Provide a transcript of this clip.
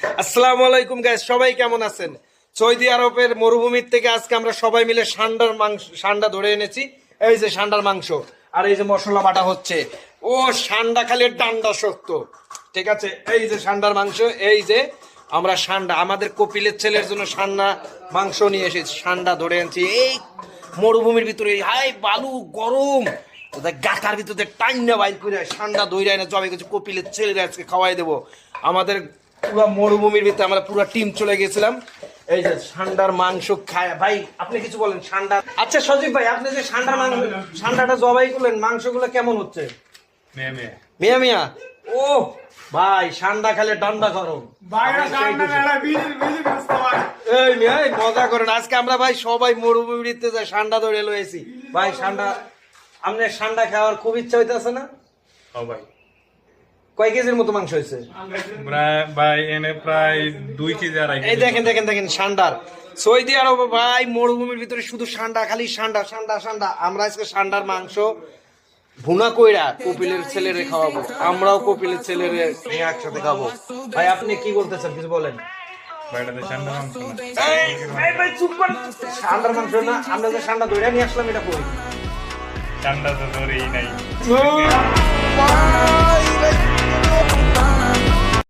আসসালামু আলাইকুম গাইস, সবাই কেমন আছেন? সৌদি আরবের মরুভূমির থেকে আজকে আমরা সবাই মিলে সান্ডা ধরে এনেছি। এই যে সান্ডার মাংস, আর এই যে মশলা বাটা হচ্ছে। ও সান্ডা খালি ডান্ডা শক্ত, ঠিক আছে। এই যে সান্ডার মাংস, এই যে আমরা সান্ডা আমাদের কপিলের ছেলের জন্য সান্ডা মাংস নিয়ে এসেছি। সান্ডা ধরে এনেছি এই মরুভূমির ভিতরে, হাই বালু গরম, গাটার ভিতরে টাইনা বাইর করে সান্ডা দইরা এনে জবাই করছে। কপিলের ছেলেরা আজকে খাওয়াই দেবো। আমাদের পুরো মরুভূমির ভিতরে আমরা পুরো টিম চলে গেছিলাম। এই যে সান্ডার মাংস খায়। ভাই আপনি কিছু বলেন সান্ডা। আচ্ছা সজীব ভাই, আপনি যে সান্ডাটা জবাই করলেন, মাংসগুলো কেমন হচ্ছে? মিয়া মিয়া। ও ভাই সান্ডা খেলে ডান্ডা গরম। এই মিয়া মজা করেন। আজকে আমরা ভাই সবাই মরুভূমিতে যাই সান্ডা ধরে লয়েছি। ভাই সান্ডা, আপনার সান্ডা খাওয়ার খুব ইচ্ছা হইতেছে না? ভাই কয় কেজির মতো মাংস হয়েছে? প্রায় 2 কেজি। এই দেখেন দেখেন দেখেন সান্ডার। সৌদি আরব ভাই মরুভূমির ভিতরে শুধু সান্ডা, খালি সান্ডা সান্ডা সান্ডা। আমরা আজকে সান্ডার মাংস ভুনা কইরা কপিলের ছেলেরে খাওয়াবো। আমরাও কপিলের ছেলেরে নিয়ে একসাথে খাবো। ভাই আপনি কি বলতেছেন, কিছু বলেন। ভাই চুপ করেন। সান্ডার মাংস না, আমরা যে সান্ডা ধরে নিয়ে আসলাম এটা কই? ঠান্ডা তো ধরেই নাই।